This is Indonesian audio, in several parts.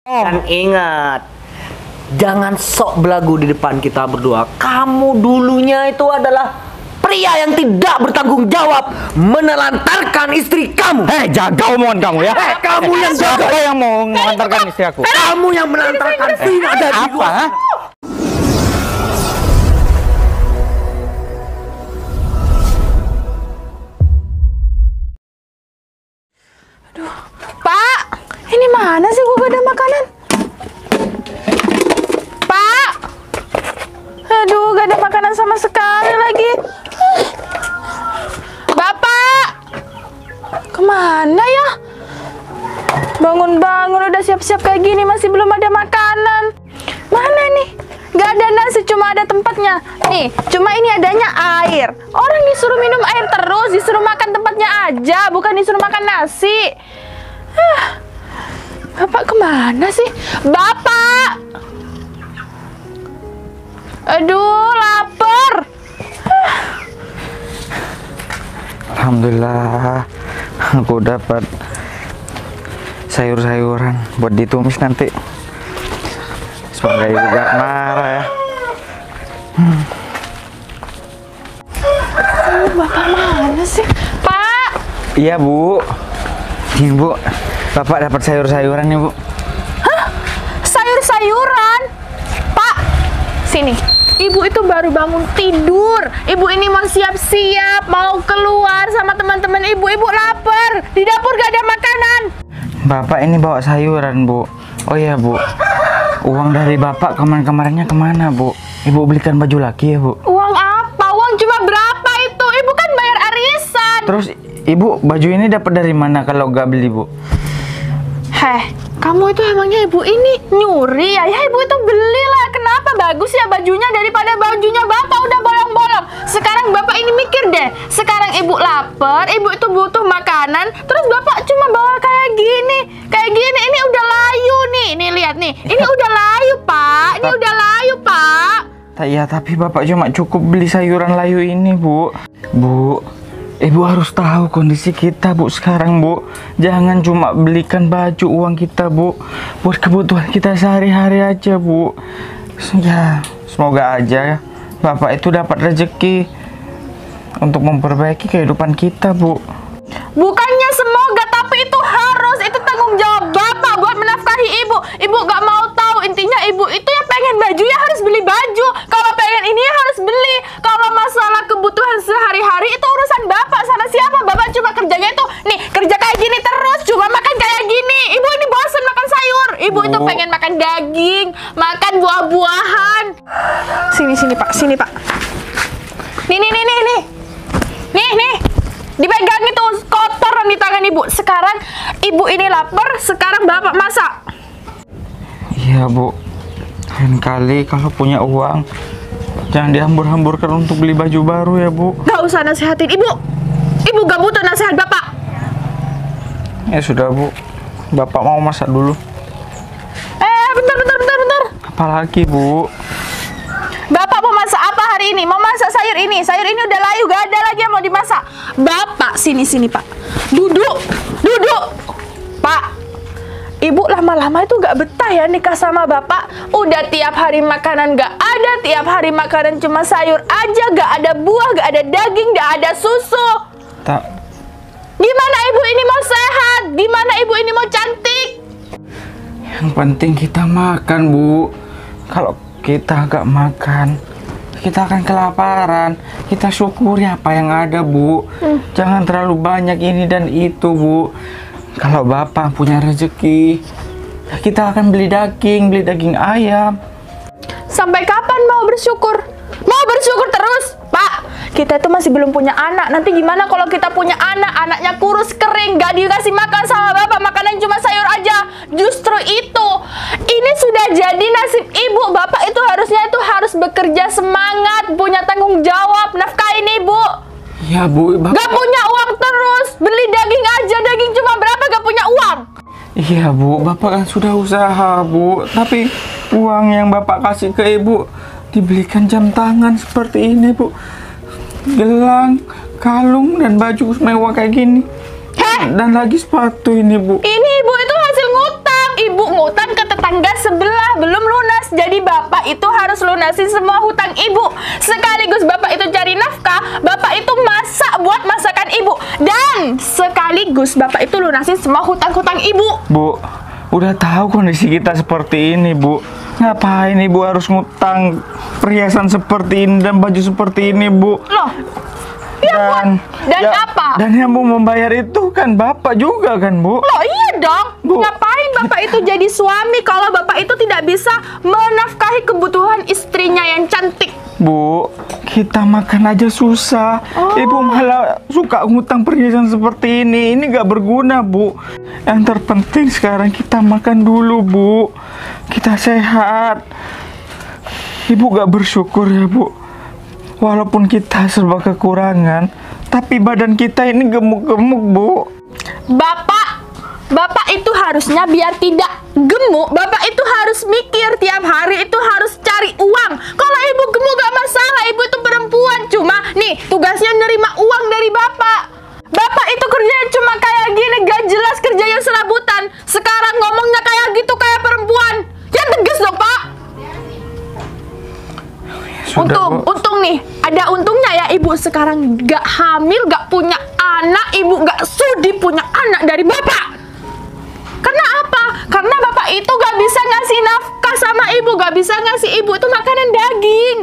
Dan ingat, jangan sok belagu di depan kita berdua. Kamu dulunya itu adalah pria yang tidak bertanggung jawab menelantarkan istri kamu. Jaga omongan kamu ya. Kamu yang jaga. Siapa yang mau menelantarkan istri aku? Kamu yang menelantarkan Vina dari Apa? luar. Pak, ini mana sih gua gak ada makanan? Pak, aduh gak ada makanan sama sekali lagi. Bapak, kemana ya? Bangun-bangun udah siap-siap kayak gini masih belum ada makanan. Mana nih? Gak ada nasi, cuma ada tempatnya. Nih, cuma ini adanya air. Orang disuruh minum air terus, disuruh makan tempatnya aja, bukan disuruh makan nasi. Bapak kemana sih? Bapak! Aduh, lapar. Alhamdulillah, aku dapat sayur-sayuran buat ditumis nanti. Semoga ibu gak marah ya. Bapak mana sih? Pak! Iya bu. Ini bu, bapak dapat sayur-sayuran nih bu. Hah? Sayur-sayuran? Pak, sini. Ibu itu baru bangun tidur. Ibu ini mau siap-siap, mau keluar sama teman-teman ibu. Ibu lapar. Di dapur gak ada makanan. Bapak ini bawa sayuran bu. Oh iya bu, uang dari bapak kemarin-kemarinnya kemana bu? Ibu belikan baju laki ya bu? Uang apa? Uang cuma berapa itu? Ibu kan bayar arisan. Terus ibu baju ini dapat dari mana kalau gak beli bu? Heh, kamu itu emangnya ibu ini nyuri ya? Ya ibu itu belilah. Kenapa bagus ya bajunya daripada bajunya bapak udah bolong-bolong. Sekarang bapak ini mikir deh. Sekarang ibu lapar, ibu itu butuh makanan. Terus bapak cuma bawa kayak gini. Kayak gini, ini udah layu nih. Nih lihat nih, ini udah layu pak. Ini udah layu pak. Ya tapi bapak cuma cukup beli sayuran layu ini bu. Bu, ibu harus tahu kondisi kita bu sekarang bu. Jangan cuma belikan baju uang kita bu. Buat kebutuhan kita sehari-hari aja bu. Ya semoga aja bapak itu dapat rezeki untuk memperbaiki kehidupan kita bu. Bukannya semoga, tapi itu harus. Itu tanggung jawab bapak buat menafkahi ibu. Ibu gak mau tahu, intinya ibu itu ya pengen baju ya harus beli baju. Kalau pengen ini ya harus beli. Kalau masalah kebutuhan sehari-hari itu urusan bapak. Sama siapa? Bapak cuma kerjanya itu nih, kerja kayak gini terus, cuma makan kayak gini. Ibu ini bosan makan sayur. Ibu itu pengen makan daging, makan buah-buahan. Sini pak, sini pak. Nih. Dipegang itu kotoran di tangan ibu. Sekarang ibu ini lapar, sekarang bapak masak. Iya bu, lain kali kalau punya uang jangan dihambur-hamburkan untuk beli baju baru ya bu. Gak usah nasihatin ibu. Ibu gak butuh nasihat bapak. Ya sudah bu, bapak mau masak dulu. Bentar. Apalagi bu? Bapak mau masak apa hari ini? Mau masak sayur ini. Sayur ini udah layu, gak ada lagi yang mau dimasak. Bapak, sini pak. Duduk. Pak, ibu lama-lama itu gak betah ya nikah sama bapak. Udah tiap hari makanan gak ada. Tiap hari makanan cuma sayur aja. Gak ada buah, gak ada daging, gak ada susu. Tak. Gimana ibu ini mau sehat? Gimana ibu ini mau cantik? Yang penting kita makan bu. Kalau kita gak makan, kita akan kelaparan. Kita syukuri apa yang ada bu. Jangan terlalu banyak ini dan itu bu. Kalau bapak punya rezeki, kita akan beli daging ayam. Sampai kapan mau bersyukur? Mau bersyukur terus? Pak, kita itu masih belum punya anak. Nanti gimana kalau kita punya anak? Anaknya kurus, kering, gak dikasih makan sama bapak. Makanan cuma sayur aja. Justru itu, ini sudah jadi nasib ibu. Bapak itu harusnya harus bekerja semangat, punya tanggung jawab, nafkahin ibu. Ya bu, bapak... Gak punya uang terus, beli daging aja. Daging cuma berapa, gak punya uang. Iya bu, bapak kan sudah usaha bu. Tapi uang yang bapak kasih ke ibu dibelikan jam tangan seperti ini bu, gelang, kalung, dan baju mewah kayak gini. Dan lagi sepatu ini bu. Ini ibu itu hasil ngutang. Ibu ngutang ke tetangga Bapak itu harus lunasin semua hutang ibu. Sekaligus Bapak itu cari nafkah, Bapak itu masak buat masakan ibu. Dan sekaligus Bapak itu lunasin semua hutang-hutang ibu. Bu, udah tahu kondisi kita seperti ini, Bu. Ngapain Ibu harus ngutang perhiasan seperti ini dan baju seperti ini, Bu? Loh, iya Bu. Dan apa? Dan yang mau membayar itu kan Bapak juga kan, Bu? Loh iya dong. Bu. Ngapain Bapak itu jadi suami kalau Bapak itu tidak bisa menafkahi kebutuhan istrinya yang cantik? Bu, kita makan aja susah. Ibu malah suka ngutang perhiasan seperti ini. Ini gak berguna, Bu. Yang terpenting sekarang kita makan dulu, Bu. Kita sehat. Ibu gak bersyukur ya, Bu. Walaupun kita serba kekurangan, tapi badan kita ini gemuk-gemuk, Bu. Bapak itu harusnya biar tidak gemuk, Bapak itu harus mikir tiap hari itu harus cari uang. Kalau ibu gemuk gak masalah, ibu itu perempuan. Cuma nih tugasnya nerima uang dari Bapak. Bapak itu kerjanya cuma kayak gini, gak jelas kerjanya serabutan. Sekarang ngomongnya kayak gitu kayak perempuan. Ya tegas dong Pak. Sudah, Bu. Untung nih, ada untungnya ya ibu sekarang gak hamil, gak punya anak, ibu gak sudi punya anak dari Bapak. Karena apa? Karena Bapak itu gak bisa ngasih nafkah sama ibu, gak bisa ngasih ibu itu makanan daging.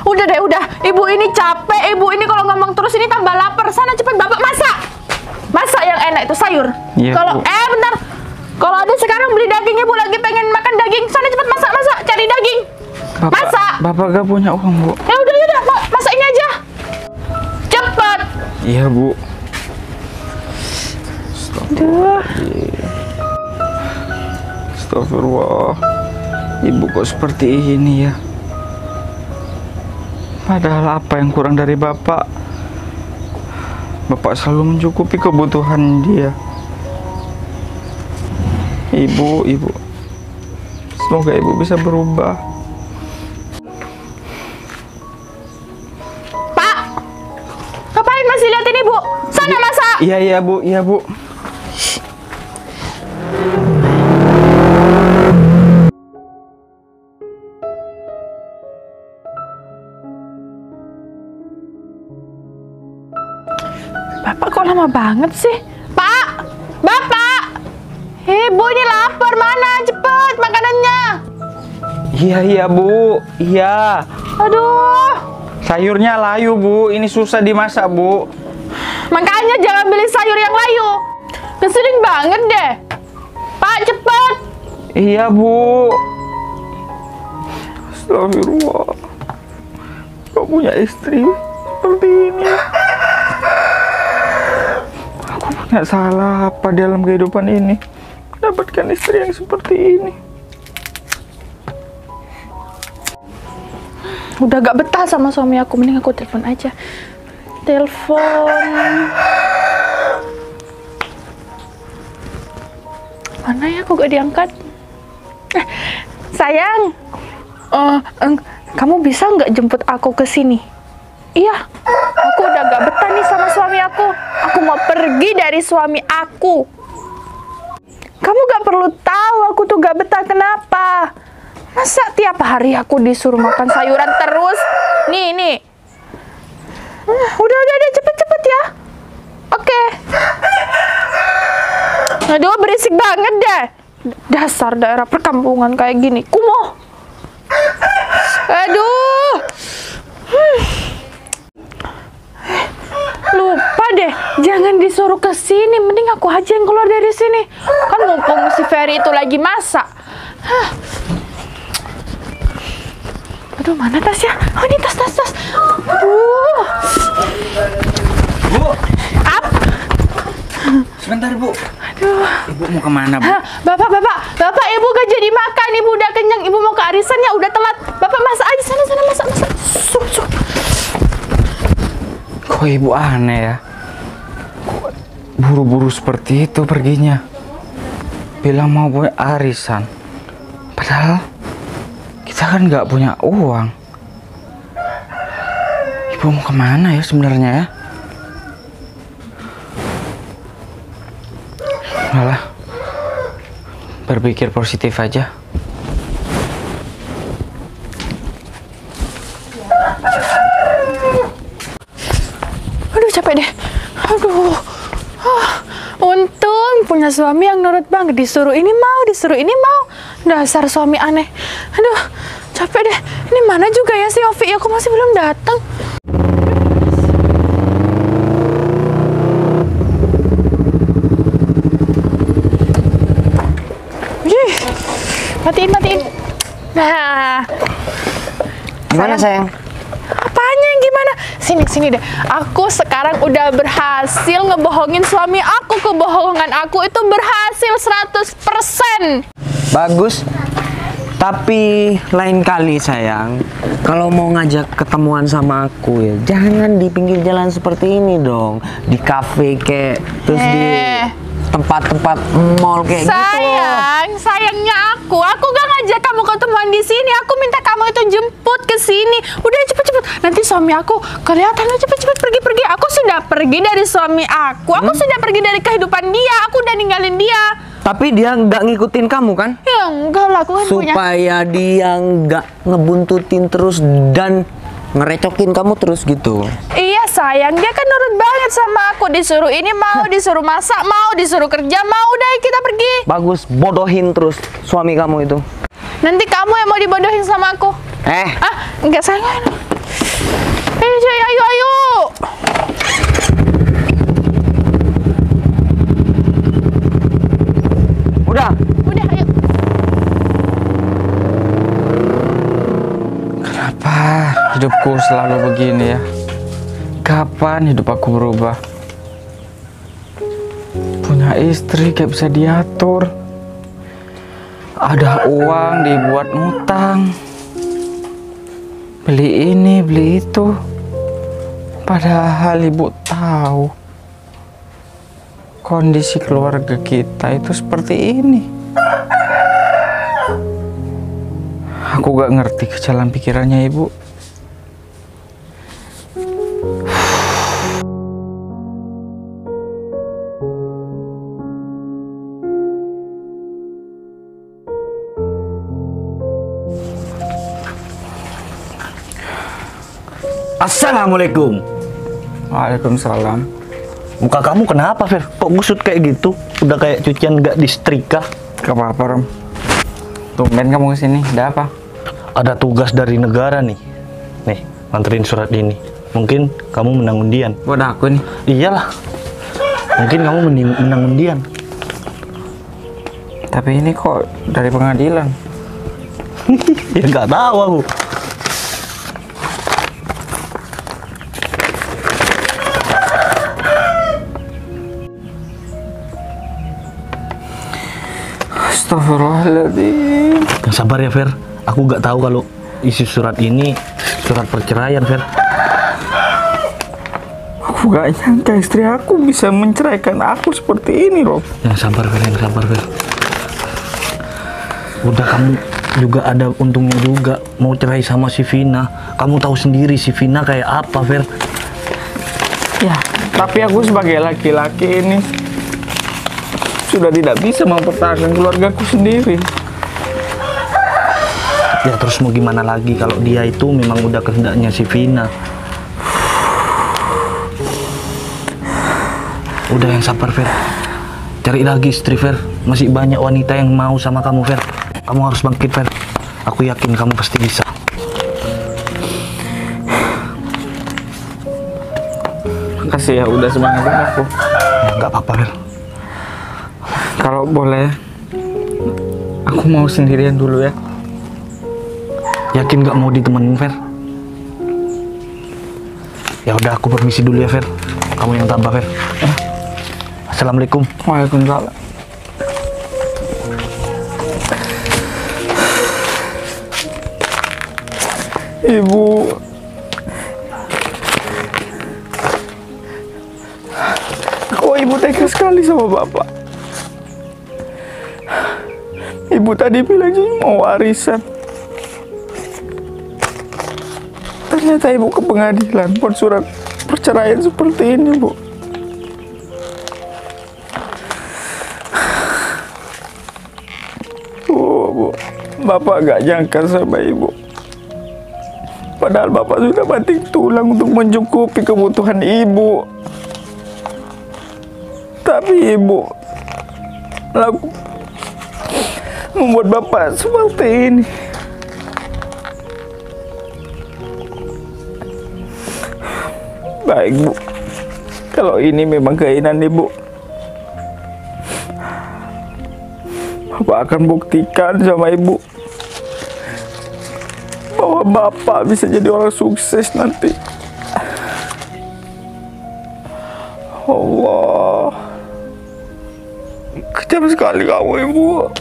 Udah deh, udah. Ibu ini capek, ibu ini kalau ngomong terus ini tambah lapar. Sana cepet Bapak masak. Masak yang enak itu sayur. Iya, Kalau Bu. bentar. Kalau ada sekarang beli daging, ibu lagi pengen makan daging. Sana cepet masak, cari daging. Masak. Bapak gak punya uang, Bu. Ya udah, masak ini aja. Cepet. Iya, Bu. Aduh. Astagfirullah. Ibu kok seperti ini ya? Padahal apa yang kurang dari Bapak? Bapak selalu mencukupi kebutuhan dia. Ibu. Semoga Ibu bisa berubah. Pak, ngapain masih liatin ibu? Sana masak. Iya, Bu. Bapak kok lama banget sih? Pak! Bapak! Ibu ini lapar, mana? Cepet makanannya. Iya, Bu. Iya. Aduh. Sayurnya layu, Bu. Ini susah dimasak, Bu. Makanya jangan beli sayur yang layu. Ngeselin banget deh. Pak, cepet. Iya, Bu. Astagfirullah. Kok punya istri seperti ini? Aku punya salah apa dalam kehidupan ini? Mendapatkan istri yang seperti ini. Udah gak betah sama suami aku, mending aku telepon aja. Telepon. Mana ya, aku gak diangkat. Sayang, kamu bisa nggak jemput aku ke sini? Iya, aku udah gak betah nih sama suami aku. Aku mau pergi dari suami aku. Kamu gak perlu tahu aku tuh gak betah kenapa. Masa tiap hari aku disuruh makan sayuran terus? Nih. Udah, cepet ya. Oke. Aduh, berisik banget deh. Dasar daerah perkampungan kayak gini, kumuh. Aduh. Lupa deh, jangan disuruh ke sini. Mending aku aja yang keluar dari sini. Kan mumpung si Ferry itu lagi masak. Aduh, mana tasnya? Oh, ini tas. Aduh. Bu, Apa? sebentar, Bu. Aduh. Ibu mau kemana, Bu? Bapak, ibu gak jadi makan. Ibu udah kenyang. Ibu mau ke arisan ya, udah telat. Bapak masak aja sana masak. Sup. Kok Ibu aneh ya? Kok buru-buru seperti itu perginya? Bilang mau punya arisan. Padahal kita kan nggak punya uang. Ibu mau kemana ya sebenarnya ya? Malah berpikir positif aja. capek deh. Aduh. Untung punya suami yang nurut banget. Disuruh ini mau, disuruh ini mau. Dasar suami aneh. Aduh, capek deh. Ini mana juga ya si Ovi? Aku masih belum datang. Matiin. Nah. Gimana sayang? Apanya yang gimana? Sini deh. Aku sekarang udah berhasil ngebohongin suami aku. Kebohongan aku itu berhasil 100%. Bagus. Tapi lain kali sayang, kalau mau ngajak ketemuan sama aku ya, jangan di pinggir jalan seperti ini dong. Di kafe kayak, terus di tempat-tempat mall kayak gitu loh. Sayangnya aku gak ngajak kamu ketemuan di sini. Aku minta kamu itu jemput ke sini. Udah cepet-cepet. Nanti suami aku kelihatan cepet-cepet pergi. Aku sudah pergi dari suami aku. Aku sudah pergi dari kehidupan dia. Aku udah ninggalin dia. Tapi dia nggak ngikutin kamu kan? Ya enggak lah, aku kan punya. Supaya dia nggak ngebuntutin terus dan ngerecokin kamu terus gitu. Iya sayang, dia kan nurut banget sama aku. Disuruh ini mau, disuruh masak mau, disuruh kerja mau. Udah kita pergi. Bagus, bodohin terus suami kamu itu. Nanti kamu yang mau dibodohin sama aku. Enggak sayang. Ayo. Udah, ayo. Kenapa hidupku selalu begini ya? Kapan hidup aku berubah? Punya istri gak bisa diatur. Ada uang dibuat ngutang. Beli ini, beli itu. Padahal ibu tahu kondisi keluarga kita itu seperti ini. Aku gak ngerti ke jalan pikirannya ibu. Assalamualaikum. Waalaikumsalam. Muka kamu kenapa, Fer? Kok gusut kayak gitu? Udah kayak cucian nggak disetrika. Gak apa-apa, Rom. Tumben kamu kesini, ada apa? Ada tugas dari negara nih. Nih, nganterin surat ini. Mungkin kamu menang undian. Buat aku nih. Iyalah. Mungkin kamu menang undian. Tapi ini kok dari pengadilan? Ya nggak tahu aku. Astagfirullahaladzim. Yang sabar ya, Fer. Aku nggak tahu kalau isi surat ini surat perceraian, Fer. Aku gak nyangka istri aku bisa menceraikan aku seperti ini, Rob. Yang sabar, Fer. Yang sabar, Fer. Udah, kamu juga ada untungnya juga mau cerai sama si Vina. Kamu tahu sendiri si Vina kayak apa, Fer. Ya, tapi aku sebagai laki-laki ini sudah tidak bisa mempertahankan keluargaku sendiri. Ya terus mau gimana lagi kalau dia itu memang udah kehendaknya si Vina. Udah, yang sabar, Fer. Cari lagi istri, Fer. Masih banyak wanita yang mau sama kamu, Fer. Kamu harus bangkit, Fer. Aku yakin kamu pasti bisa. Makasih ya udah semangatin aku. Ya, nggak apa-apa, Fer. Kalau boleh, aku mau sendirian dulu ya. Yakin nggak mau ditemenin, Fer? Ya udah, aku permisi dulu ya, Fer. Kamu yang tambah, Fer. Assalamualaikum. Waalaikumsalam. Ibu, kok ibu tega sekali sama bapak? Ibu tadi bilang mau warisan. Ternyata ibu ke pengadilan buat surat perceraian seperti ini, Bu. Bu, bapak gak jangka sama ibu. Padahal bapak sudah banting tulang untuk mencukupi kebutuhan ibu. Tapi ibu membuat bapak seperti ini. Baik bu, kalau ini memang keinginan ibu, bapak akan buktikan sama ibu bahwa bapak bisa jadi orang sukses nanti. Allah, kejam sekali kamu ibu.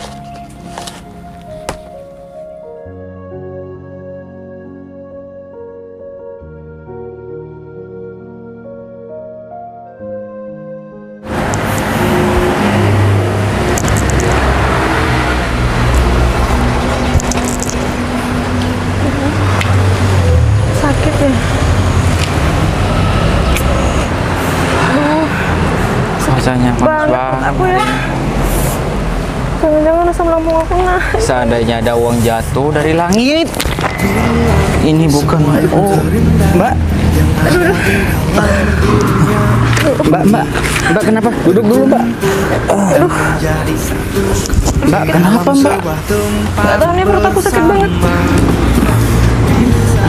Sakit ya? Rasanya panas banget aku ya. Jangan-jangan asam lambung aku naik. Seandainya ada uang jatuh dari langit, ini bukan. Oh, Mbak. Mbak kenapa? Duduk dulu, Mbak. Mbak kenapa, Mbak? Gak tahu nih, perut aku sakit banget.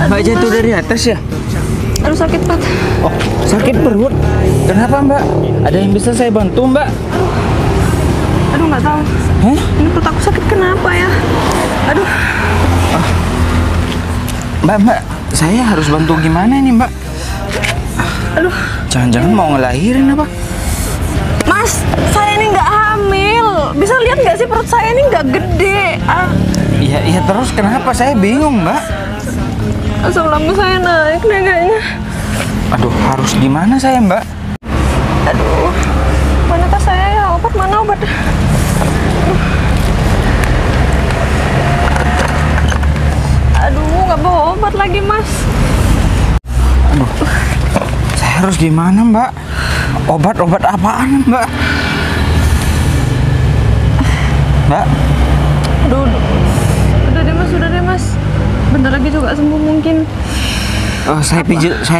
Mbak jatuh dari atas ya? Aduh, sakit banget. Oh, sakit perut. Kenapa, Mbak? Ada yang bisa saya bantu, Mbak? Aduh, nggak tahu. Hah? Ini perut aku sakit kenapa ya? Aduh. Mbak, saya harus bantu gimana nih, Mbak? Aduh. Jangan-jangan mau ngelahirin apa? Mas, saya ini nggak hamil. Bisa lihat nggak sih perut saya ini nggak gede? Iya, terus kenapa? Saya bingung, Mbak. Asam lambung saya naik deh kayaknya. Aduh, harus gimana saya, Mbak? Aduh, mana tas saya ya? Obat mana obat? Aduh, nggak bawa obat lagi, Mas. Aduh, saya harus gimana, Mbak? Obat apaan, Mbak? Mbak? Aduh, udah deh mas. Bentar lagi juga sembuh mungkin. Oh, saya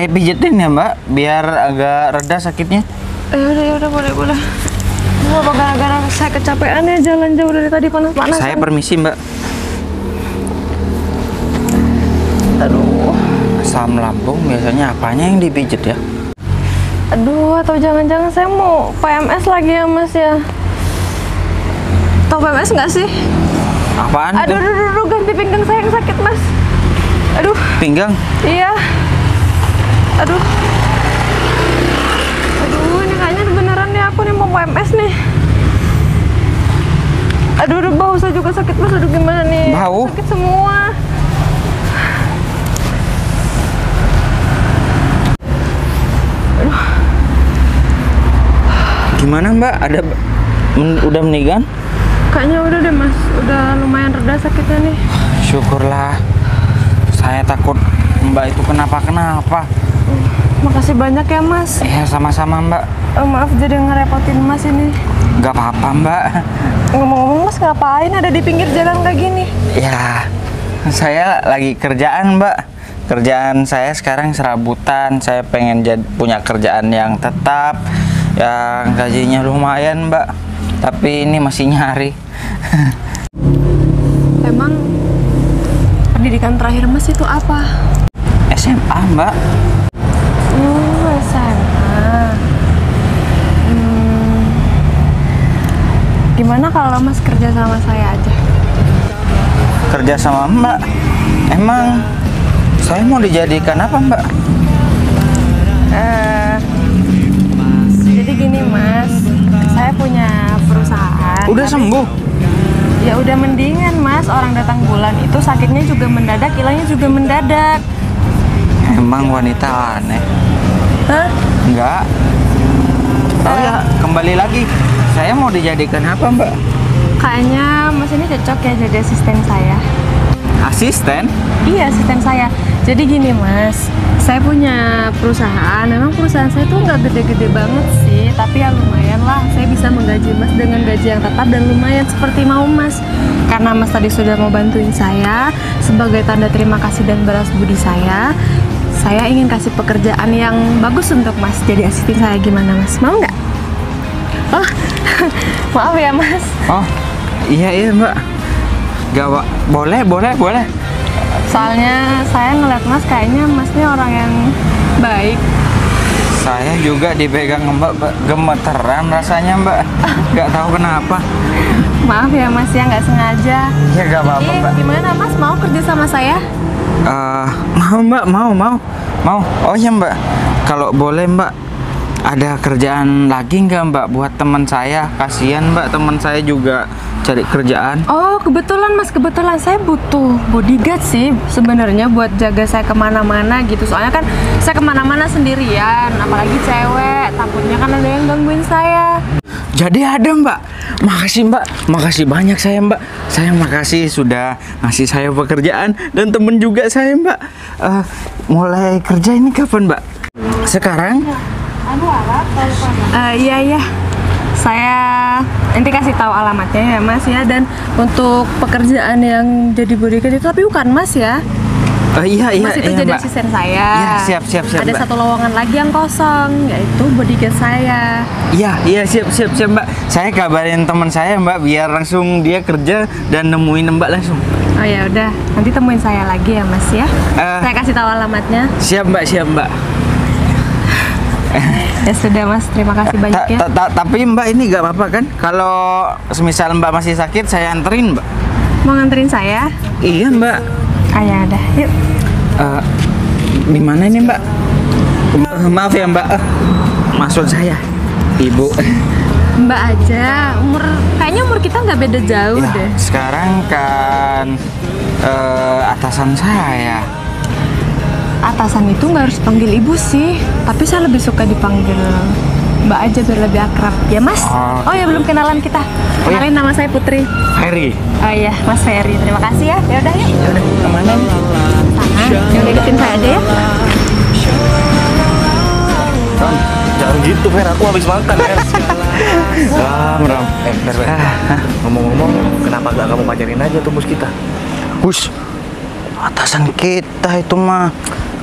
pijetin ya, Mbak, biar agak reda sakitnya. Ya udah boleh. Apa gara-gara saya kecapean ya jalan jauh dari tadi panas-panas. Saya permisi, Mbak. Aduh. Asam lambung biasanya apanya yang dipijet ya? Aduh, atau jangan-jangan saya mau PMS lagi ya, Mas ya? Tahu PMS nggak sih? Apaan Aduh, tuh? ganti pinggang saya yang sakit, Mas. Aduh. Pinggang? Iya. Aduh, ini kayaknya beneran nih aku nih mau PMS nih. Aduh, bau saya juga sakit, Mas. Aduh, gimana nih? Bau? Sakit semua. Gimana, Mbak? Udah mendingan? Kayaknya udah deh, Mas. Udah lumayan reda sakitnya nih. Syukurlah. Saya takut Mbak itu kenapa-kenapa. Makasih banyak ya, Mas. Ya, sama-sama, Mbak. Maaf jadi ngerepotin Mas ini. Gak apa-apa, Mbak. Ngomong-ngomong, Mas ngapain ada di pinggir jalan kayak gini? Ya, saya lagi kerjaan, Mbak. Kerjaan saya sekarang serabutan. Saya pengen punya kerjaan yang tetap, yang gajinya lumayan, Mbak. Tapi ini masih nyari. Emang pendidikan terakhir Mas itu apa? SMA, Mbak. SMA. Gimana kalau Mas kerja sama saya aja? Kerja sama Mbak? Emang saya mau dijadikan apa, Mbak? Jadi gini, Mas. Saya punya perusahaan. Udah sembuh? Ya udah mendingan, Mas. Orang datang bulan itu sakitnya juga mendadak, hilangnya juga mendadak. Emang wanita aneh. Hah? Enggak. Oh ya, kembali lagi. Saya mau dijadikan apa, Mbak? Kayaknya Mas ini cocok ya jadi asisten saya. Asisten? Iya, asisten saya. Jadi gini, Mas. Saya punya perusahaan. Memang perusahaan saya tuh nggak gede-gede banget sih, tapi ya lumayan lah. Saya bisa menggaji Mas dengan gaji yang tetap dan lumayan seperti mau Mas. Karena Mas tadi sudah mau bantuin saya sebagai tanda terima kasih dan balas budi saya ingin kasih pekerjaan yang bagus untuk Mas jadi asisten saya. Gimana Mas? Mau nggak? Oh, maaf ya Mas. Oh, iya Mbak. Gak, Pak. Boleh. Soalnya saya ngeliat Mas kayaknya Masnya orang yang baik. Saya juga dipegang Mbak gemeteran rasanya Mbak. Gak tahu kenapa. Maaf ya Mas ya, nggak sengaja. Ya gak apa-apa Mbak. Gimana Mas, mau kerja sama saya? Mau Mbak, mau. Oh ya Mbak, kalau boleh Mbak, ada kerjaan lagi nggak Mbak buat teman saya? Kasihan Mbak, teman saya juga cari kerjaan. Oh kebetulan Mas, kebetulan saya butuh bodyguard sih sebenarnya buat jaga saya kemana-mana gitu. Soalnya kan saya kemana-mana sendirian, apalagi cewek, takutnya kan ada yang gangguin saya. Jadi ada Mbak. Makasih Mbak, makasih banyak saya Mbak. Saya makasih sudah ngasih saya pekerjaan dan temen juga saya Mbak. Mulai kerja ini kapan Mbak? Sekarang? Iya. Saya nanti kasih tahu alamatnya ya Mas ya. Dan untuk pekerjaan yang jadi bodyguard itu tapi bukan Mas ya. Iya Mas itu jadi Mbak. asisten saya. Iya, siap Ada Mbak. satu lowongan lagi yang kosong, yaitu bodyguard saya. Iya siap Mbak. Saya kabarin teman saya Mbak biar langsung dia kerja dan nemuin Mbak langsung. Oh ya udah, nanti temuin saya lagi ya Mas ya. Saya kasih tahu alamatnya. Siap Mbak. Ya sudah Mas, terima kasih banyak ya. Tapi Mbak ini gak apa-apa kan? Kalau semisal Mbak masih sakit saya anterin Mbak. Mau nganterin saya? Iya Mbak. Ya udah, yuk. Di mana ini Mbak? Maaf ya Mbak. Maksud saya Ibu. Mbak aja, kayaknya umur kita nggak beda jauh Ya, deh. sekarang kan atasan saya. Atasan itu nggak harus panggil ibu sih, tapi saya lebih suka dipanggil Mbak aja biar lebih akrab. Ya Mas? Oh ya belum kenalan kita. Kenalin nama saya Putri. Ferry. Oh iya, Mas Ferry. Terima kasih ya. Ya udah yuk. Ya udah, kemana nih? Sana. Ya udah ikutin saya aja ya. Ram, jangan gitu Fer, aku habis makan Fer. Meram. Fer, ngomong-ngomong, kenapa gak kamu pacarin aja tuh bos kita? Bus. Atasan kita itu mah.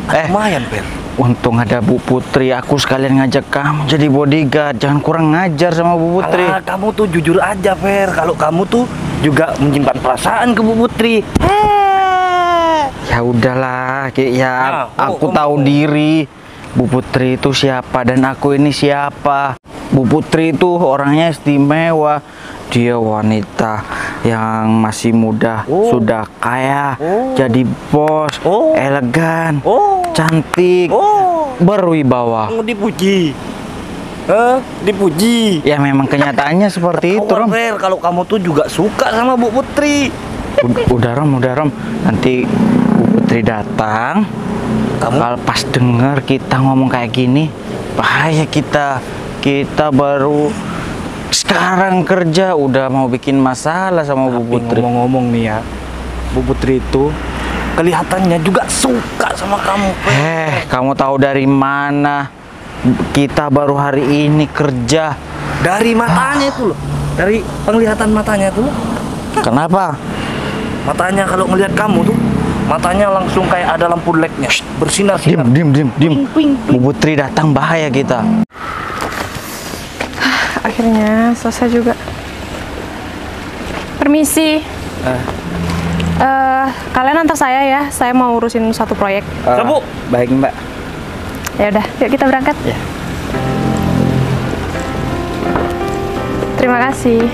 Lumayan Fer. Untung ada Bu Putri, aku sekalian ngajak kamu jadi bodyguard. Jangan kurang ngajar sama Bu Putri. Alah, kamu tuh jujur aja Fer, kalau kamu tuh juga menyimpan perasaan ke Bu Putri. Ya udahlah, ya Nah, aku tahu diri. Bu Putri itu siapa dan aku ini siapa. Bu Putri itu orangnya istimewa. Dia wanita yang masih muda, sudah kaya, jadi bos, elegan, cantik, berwibawa. Dipuji. Dipuji. Ya memang kenyataannya seperti itu, Rom. Fer, kalau kamu tuh juga suka sama Bu Putri. Udah Rom. Nanti Bu Putri datang. Kalau pas denger kita ngomong kayak gini, bahaya kita. Kita baru sekarang kerja udah mau bikin masalah sama Bu Putri. Ngomong-ngomong nih ya, Bu Putri itu kelihatannya juga suka sama kamu. Fer. Kamu tahu dari mana? Kita baru hari ini kerja. Dari matanya itu loh, dari penglihatan matanya itu loh. Kenapa? Matanya kalau ngelihat kamu tuh, matanya langsung kayak ada lampu LED-nya bersinar-sinar. Diam. Bu Putri datang bahaya kita. Akhirnya selesai juga. Permisi. Kalian antar saya ya. Saya mau urusin satu proyek. Bu. Baik Mbak. Ya udah, yuk kita berangkat. Ya. Terima kasih.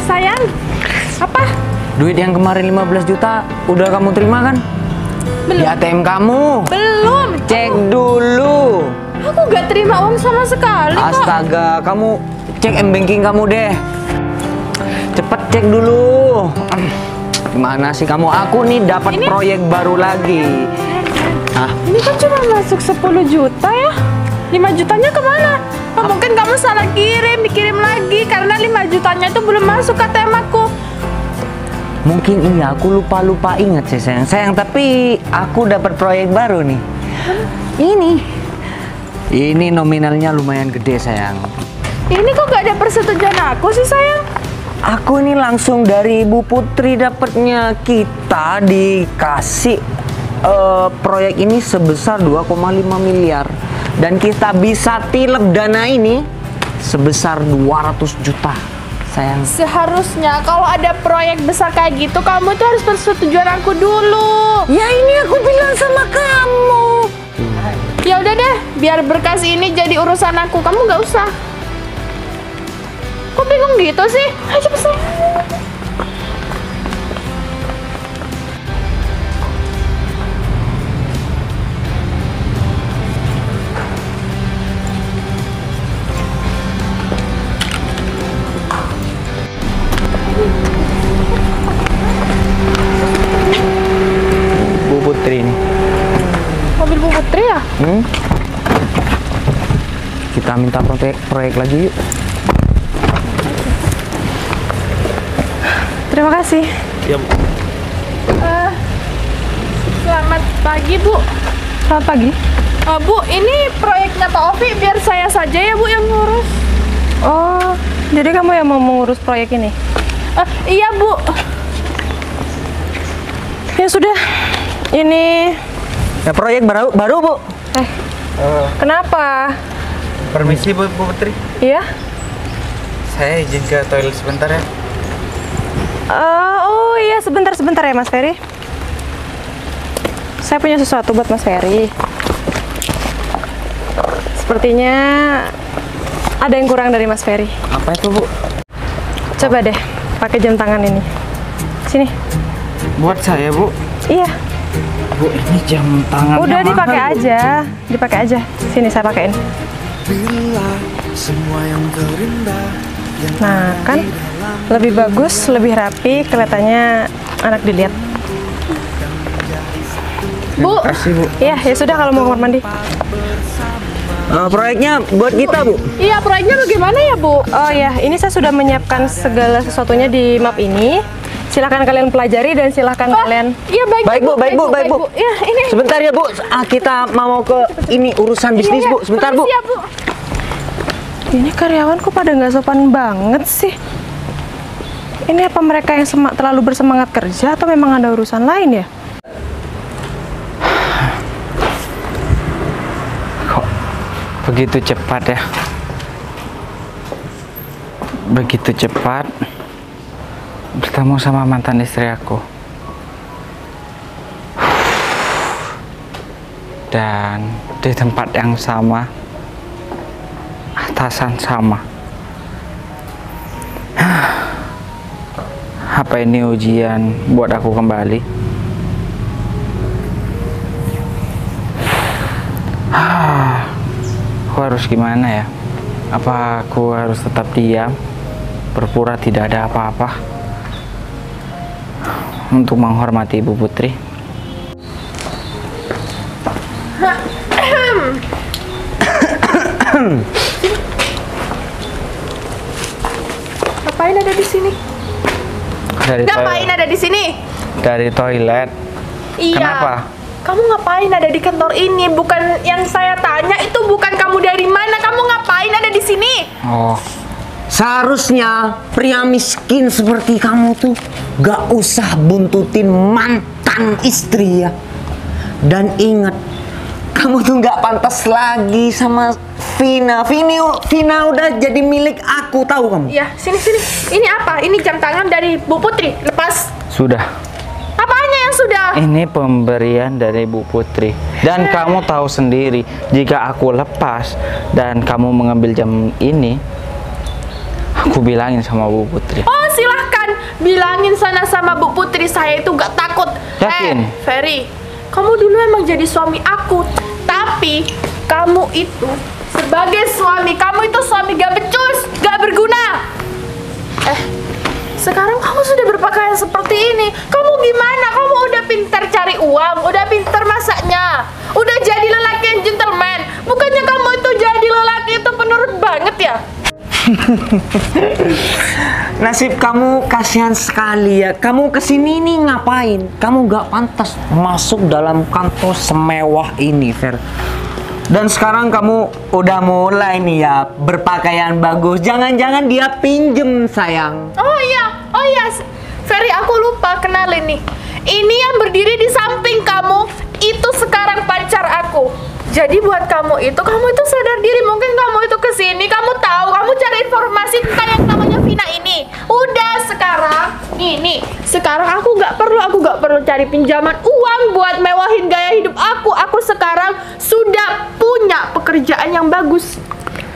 Sayang, apa? Duit yang kemarin 15 juta udah kamu terima kan? Di ATM kamu. Belum. Cek dulu. Aku gak terima uang sama sekali kok. Astaga, kamu cek m-banking kamu deh. Cepet cek dulu. Gimana sih kamu? Aku nih dapat proyek baru lagi. Hah? Ini kan cuma masuk 10 juta ya. 5 jutanya kemana? Oh, mungkin kamu salah kirim. 5 jutanya itu belum masuk ke ATM aku. Mungkin iya, aku lupa ingat sih sayang. Sayang, tapi aku dapat proyek baru nih. Ini nominalnya lumayan gede sayang. Ini kok gak ada persetujuan aku sih sayang? Aku ini langsung dari Ibu Putri dapatnya. Kita dikasih proyek ini sebesar 2,5 miliar. Dan kita bisa tilep dana ini sebesar 200 juta. Sayang. Seharusnya kalau ada proyek besar kayak gitu, kamu tuh harus persetujuan aku dulu. Ya ini aku bilang sama kamu. Ya udah deh, biar berkas ini jadi urusan aku. Kamu nggak usah. Kok bingung gitu sih? Ayo cepet sayang. Bu Putri ini. Mobil Bu Putri ya? Kita minta proyek lagi yuk. Terima kasih. Ya, Bu. Selamat pagi, Bu. Selamat pagi. Bu, ini proyeknya Pak Ovi, biar saya saja ya, Bu, yang ngurus. Oh, jadi kamu yang mau mengurus proyek ini? Iya, Bu. Ya sudah, ini... Ya proyek baru Bu. Kenapa? Permisi Bu Putri, Iya? saya izin ke toilet sebentar ya. Oh iya, sebentar ya Mas Ferry. Saya punya sesuatu buat Mas Ferry. Sepertinya ada yang kurang dari Mas Ferry. Apa itu Bu? Coba deh, pakai jam tangan ini. Sini. Buat saya Bu. Iya, Bu, ini jam tangan. udah dipakai aja. Dipakai aja. Sini saya pakein. Nah, kan lebih bagus, lebih rapi, kelihatannya anak dilihat. Bu, Kasih Bu. Iya, ya sudah kalau mau kamar mandi. Proyeknya buat kita Bu. iya proyeknya bagaimana ya, Bu? Oh ya, ini saya sudah menyiapkan segala sesuatunya di map ini. Silahkan kalian pelajari dan silahkan kalian. Iya, baik Bu. Baik, Bu. Ya, ini. Sebentar ya Bu. Kita mau ke ini urusan bisnis Iya, Bu. Sebentar Bu. permisi ya, Bu. Ini karyawanku pada nggak sopan banget sih. Ini apa mereka yang terlalu bersemangat kerja atau memang ada urusan lain ya? Kok begitu cepat ya? Begitu cepat bertemu sama mantan istri aku. Dan di tempat yang sama, atasan sama. Apa ini ujian buat aku kembali? Aku harus gimana ya? Apa aku harus tetap diam, berpura tidak ada apa-apa untuk menghormati Ibu Putri? Ngapain ada di sini? Ngapain ada di sini? Dari toilet. Iya. Kenapa? Kamu ngapain ada di kantor ini? Bukan yang saya tanya itu, bukan kamu dari mana? Kamu ngapain ada di sini? Oh, Seharusnya pria miskin seperti kamu tuh gak usah buntutin mantan istri ya. Dan ingat, kamu tuh gak pantas lagi sama Vina. Vina udah jadi milik aku, tahu kamu? Ya, sini. Ini apa? Ini jam tangan dari Bu Putri. Lepas. sudah. Apanya yang sudah? Ini pemberian dari Bu Putri. Dan kamu tahu sendiri, jika aku lepas dan kamu mengambil jam ini, aku bilangin sama Bu Putri. Oh, silahkan bilangin sana sama Bu Putri, saya itu gak takut. Yakin? Ferry, kamu dulu emang jadi suami aku, tapi kamu itu sebagai suami, kamu itu suami gak becus, gak berguna. Sekarang kamu sudah berpakaian seperti ini. Kamu gimana? Kamu udah pintar cari uang, udah pintar masaknya, udah jadi lelaki yang gentleman. Bukannya kamu itu jadi lelaki itu penurut banget ya? Nasib kamu kasihan sekali ya. Kamu kesini nih ngapain? Kamu gak pantas masuk dalam kantor semewah ini, Fer. Dan sekarang kamu udah mulai nih ya berpakaian bagus. Jangan-jangan dia pinjem, sayang. Oh iya, Ferry, aku lupa kenalin nih. Ini yang berdiri di samping kamu itu sekarang pacar aku. Jadi buat kamu itu sadar diri. Mungkin kamu itu kesini, kamu tahu, kamu cari informasi tentang yang namanya Vina ini. Udah sekarang, sekarang aku nggak perlu cari pinjaman uang buat mewahin gaya hidup aku. Aku sekarang sudah punya pekerjaan yang bagus.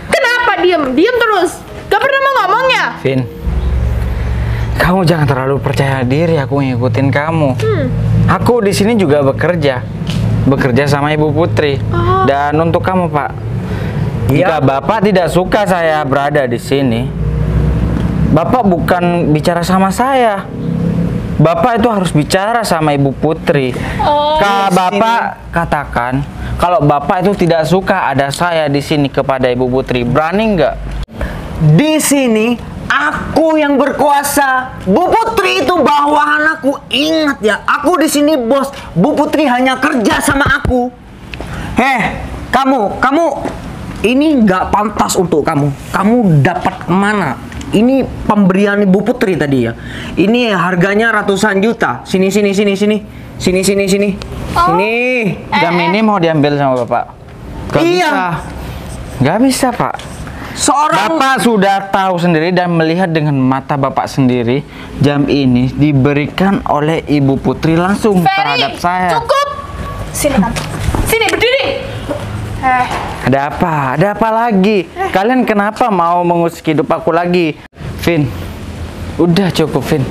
Kenapa diem terus? Gak pernah mau ngomongnya? Vin, kamu jangan terlalu percaya diri aku ngikutin kamu. Aku di sini juga bekerja sama Ibu Putri. Dan untuk kamu, Pak, jika Bapak tidak suka saya berada di sini, Bapak bukan bicara sama saya. Bapak itu harus bicara sama Ibu Putri. Bapak katakan kalau Bapak itu tidak suka ada saya di sini kepada Ibu Putri. Berani nggak? Di sini aku yang berkuasa. Bu Putri itu bawahan aku. Ingat ya, aku di sini bos. Bu Putri hanya kerja sama aku. Kamu ini nggak pantas untuk kamu. Kamu dapat mana? Ini pemberian Ibu Putri tadi ya. Ini harganya ratusan juta. Sini. Sini. Jam ini mau diambil sama Bapak? Gak bisa, Pak. Bapak sudah tahu sendiri dan melihat dengan mata Bapak sendiri, jam ini diberikan oleh Ibu Putri langsung terhadap saya. Cukup. Sini berdiri. Ada apa lagi? Kalian kenapa mau mengusik hidup aku lagi? Vin, udah cukup, Vin.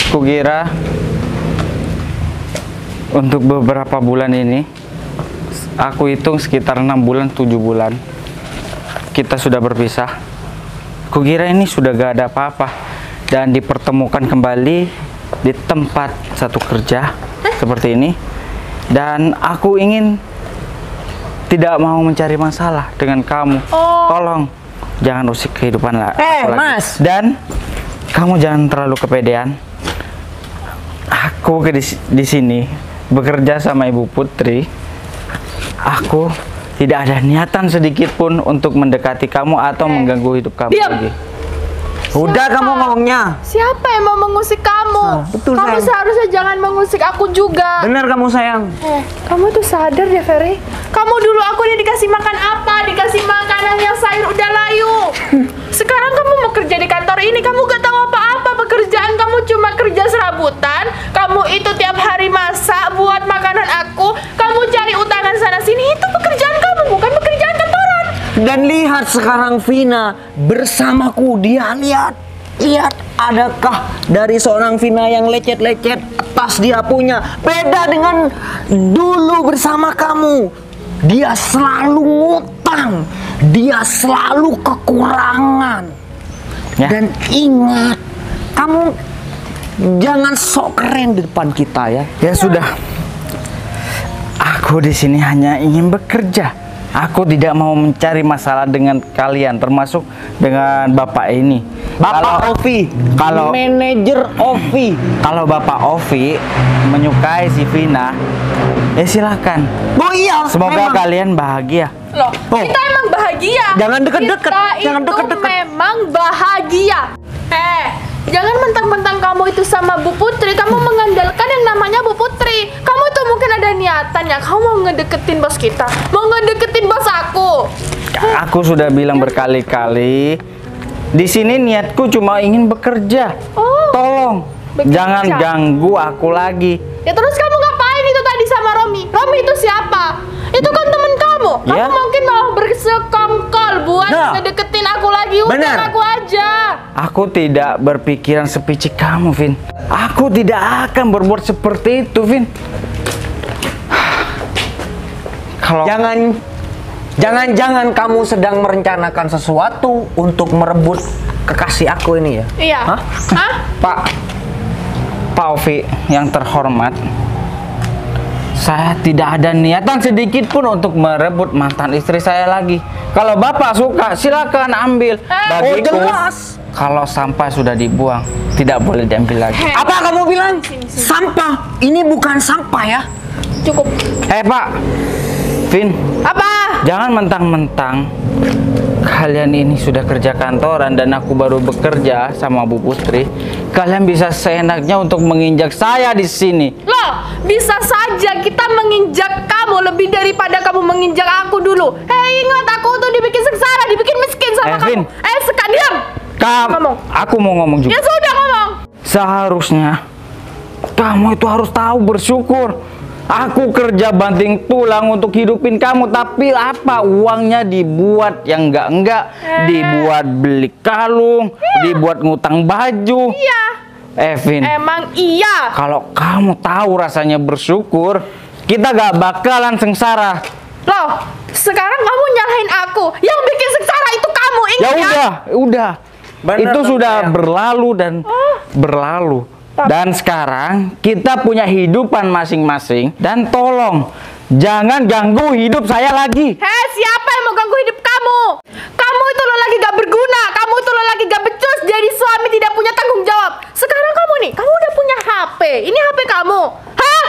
Kukira untuk beberapa bulan ini, aku hitung sekitar 6 bulan, 7 bulan, kita sudah berpisah. Kukira ini sudah gak ada apa-apa, dan dipertemukan kembali di tempat satu kerja seperti ini. Dan aku ingin tidak mau mencari masalah dengan kamu. Tolong jangan usik kehidupan aku lagi. Mas. Dan kamu jangan terlalu kepedean. Aku di sini bekerja sama Ibu Putri. Aku tidak ada niatan sedikit pun untuk mendekati kamu atau mengganggu hidup kamu lagi. Udah kamu ngomongnya. Siapa yang mau mengusik kamu? Betul, kamu sayang. seharusnya jangan mengusik aku juga. Bener kamu, sayang. Kamu tuh sadar deh, Ferry. Kamu dulu aku dikasih makan apa? Dikasih makanan yang sayur udah layu. Sekarang kamu mau kerja di kantor ini, kamu gak tahu apa-apa. Pekerjaan kamu cuma kerja serabutan. Kamu itu tiap hari masak buat makanan aku. Kamu cari utangan sana sini. Itu pekerjaan kamu, bukan pekerjaan kantoran. Dan lihat sekarang Vina bersamaku. Dia lihat adakah dari seorang Vina yang lecet-lecet tas dia punya. Beda dengan dulu bersama kamu. Dia selalu ngutang. Dia selalu kekurangan. Dan ingat, kamu jangan sok keren di depan kita ya. Ya sudah. Aku di sini hanya ingin bekerja. Aku tidak mau mencari masalah dengan kalian, termasuk dengan Bapak ini. Bapak Ovi, kalau manajer Ovi. Kalau Bapak Ovi menyukai si Vina, ya silahkan. Oh iya, Semoga memang. kalian bahagia. Loh, kita emang bahagia. Jangan deket-deket, jangan Kita deket-deket. itu memang bahagia. Jangan mentang-mentang kamu itu sama Bu Putri, kamu mengandalkan yang namanya Bu Putri. Kamu tuh mungkin ada niatannya, kamu mau ngedeketin bos kita, mau ngedeketin bos aku. Aku sudah bilang berkali-kali, di sini niatku cuma ingin bekerja. Tolong, bekerja. jangan ganggu aku lagi. Ya terus kamu ngapain itu tadi sama Romi? Romi itu siapa? Itu kan temen kamu. Kamu Ya. mungkin mau bersekongkol buat Nah. ngedeketin aku lagi. Udah Benar. aku aja. Aku tidak berpikiran sepicik kamu, Vin. Aku tidak akan berbuat seperti itu, Vin. Kalau Jangan kamu sedang merencanakan sesuatu untuk merebut kekasih aku ini ya? Iya. Hah? Hah? Pak Ovi yang terhormat, Saya tidak ada niatan sedikit pun untuk merebut mantan istri saya lagi. Kalau Bapak suka, silakan ambil. Bagiku, jelas. kalau sampah sudah dibuang, tidak boleh diambil lagi. Apa kamu bilang? Sampah. Ini bukan sampah ya. Cukup. Pak, Vin, Apa? jangan mentang-mentang kalian ini sudah kerja kantoran dan aku baru bekerja sama Bu Putri. Kalian bisa seenaknya untuk menginjak saya di sini. Loh, bisa saja kita menginjak kamu lebih daripada kamu menginjak aku dulu. Hei, ingat aku tuh dibikin sengsara, dibikin miskin sama Vin. kamu. Sekarang diam. Ngomong. Aku mau ngomong juga. Ya sudah ngomong. Seharusnya kamu itu harus tahu bersyukur. Aku kerja banting tulang untuk hidupin kamu, tapi apa uangnya dibuat yang enggak, dibuat beli kalung, dibuat ngutang baju. Iya. Vin, Emang iya. kalau kamu tahu rasanya bersyukur, kita gak bakalan sengsara. Loh, sekarang kamu nyalahin aku. Yang bikin sengsara itu kamu, Ya ingat ya? udah. Bener Itu dong, sudah sayang. berlalu dan berlalu. Dan sekarang kita punya hidupan masing-masing. Dan tolong jangan ganggu hidup saya lagi. Hei, siapa yang mau ganggu hidup kamu? Kamu itu lo lagi gak berguna. Kamu itu lo lagi gak becus jadi suami tidak punya tanggung jawab. Sekarang kamu nih, kamu udah punya HP. Ini HP kamu. Hah?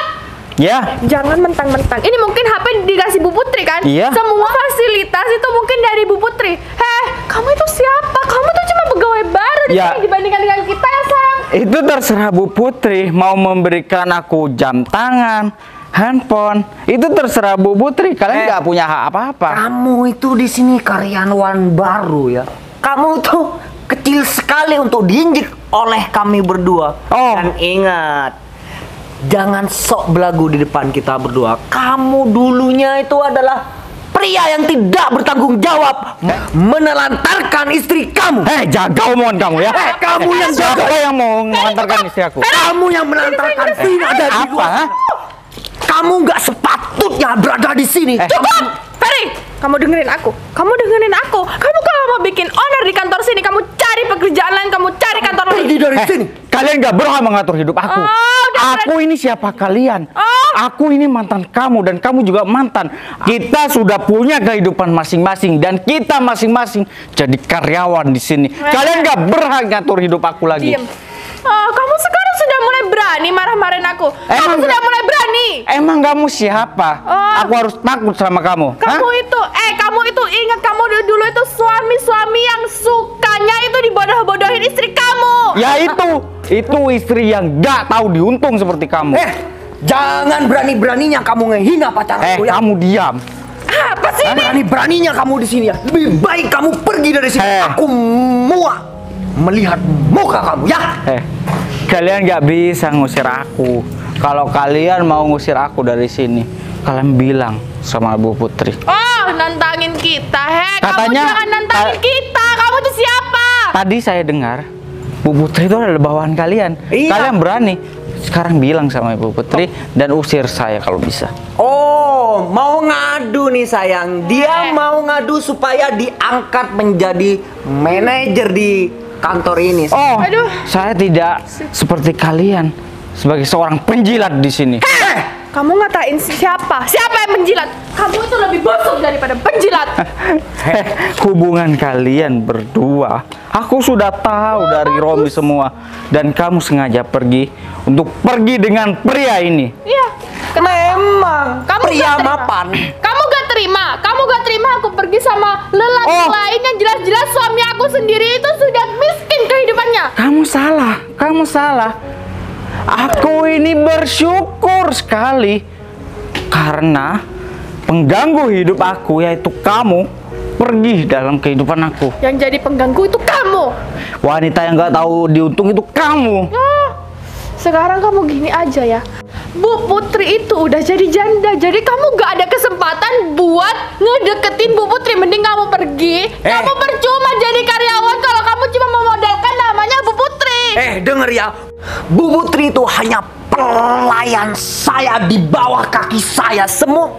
Ya, Jangan mentang-mentang. Ini mungkin HP dikasih Bu Putri kan? Iya. Semua fasilitas itu mungkin dari Bu Putri. Heh, kamu itu siapa? Kamu tuh cuma pegawai baru di Ya. sini dibandingkan dengan kita ya, sayang. itu terserah Bu Putri mau memberikan aku jam tangan, handphone. Itu terserah Bu Putri. Kalian nggak punya hak apa-apa. Kamu itu di sini karyawan baru ya. Kamu tuh kecil sekali untuk diinjek oleh kami berdua. Oh. Dan ingat, jangan sok belagu di depan kita berdua. Kamu dulunya itu adalah pria yang tidak bertanggung jawab, menelantarkan istri kamu. Jaga omongan kamu ya. Kamu yang Siapa jaga. yang mau mengantarkan istri aku? Kamu yang menelantarkan Vina ada di Apa? luar. Kamu nggak sepatutnya berada di sini. Cukup! Ferry, kamu dengerin aku. Kamu dengerin aku. Kamu kalau mau bikin owner di kantor sini, kamu cari pekerjaan lain, kamu cari kantor lain. Pergi dari sini. Kalian gak berhak mengatur hidup aku. Aku ini siapa kalian? Aku ini mantan kamu dan kamu juga mantan. Kita sudah punya kehidupan masing-masing dan kita masing-masing jadi karyawan di sini. Kalian gak berhak ngatur hidup aku lagi. Diam. Kamu sekarang sudah mulai berani marah-marahin aku. Kamu Emang sudah mulai berani. Emang kamu siapa? Aku harus takut sama kamu. Kamu itu ingat kamu dulu itu suami yang sukanya itu dibodoh-bodohin istri kamu. Ya itu istri yang gak tahu diuntung seperti kamu. Jangan berani-beraninya kamu ngehina pacarku ya. Kamu diam. Apa sih ini? Berani-beraninya kamu di sini ya. Lebih baik kamu pergi dari sini. Aku muak melihat muka kamu ya. Kalian gak bisa ngusir aku. Kalau kalian mau ngusir aku dari sini, kalian bilang sama Bu Putri. Nantangin kita, Katanya- kamu jangan nantangin kita. Kamu tuh siapa? Tadi saya dengar Bu Putri itu adalah bawahan kalian. Iya. Kalian berani sekarang bilang sama Bu Putri dan usir saya kalau bisa. Oh, mau ngadu nih sayang. Dia mau ngadu supaya diangkat menjadi manajer di kantor ini. Aduh. Saya tidak seperti kalian sebagai seorang penjilat di sini. Kamu ngatain siapa? Siapa yang menjilat? Kamu itu lebih busuk daripada penjilat. Hubungan kalian berdua, aku sudah tahu dari Romi semua. Dan kamu sengaja pergi untuk pergi dengan pria ini. Iya. Memang Kamu pria gak terima. mapan. Kamu gak terima aku pergi sama lelaki lain yang jelas-jelas suami aku sendiri itu sudah miskin kehidupannya. Kamu salah. Aku ini bersyukur sekali karena pengganggu hidup aku yaitu kamu pergi dalam kehidupan aku. Yang jadi pengganggu itu kamu. Wanita yang gak tahu diuntung itu kamu. Sekarang kamu gini aja ya. Bu Putri itu udah jadi janda, jadi kamu gak ada kesempatan buat ngedeketin Bu Putri. Mending kamu pergi. Kamu percuma jadi karyawan kalau kamu cuma memodalkan namanya Bu Putri. Denger ya. Bu Putri itu hanya pelayan saya di bawah kaki saya.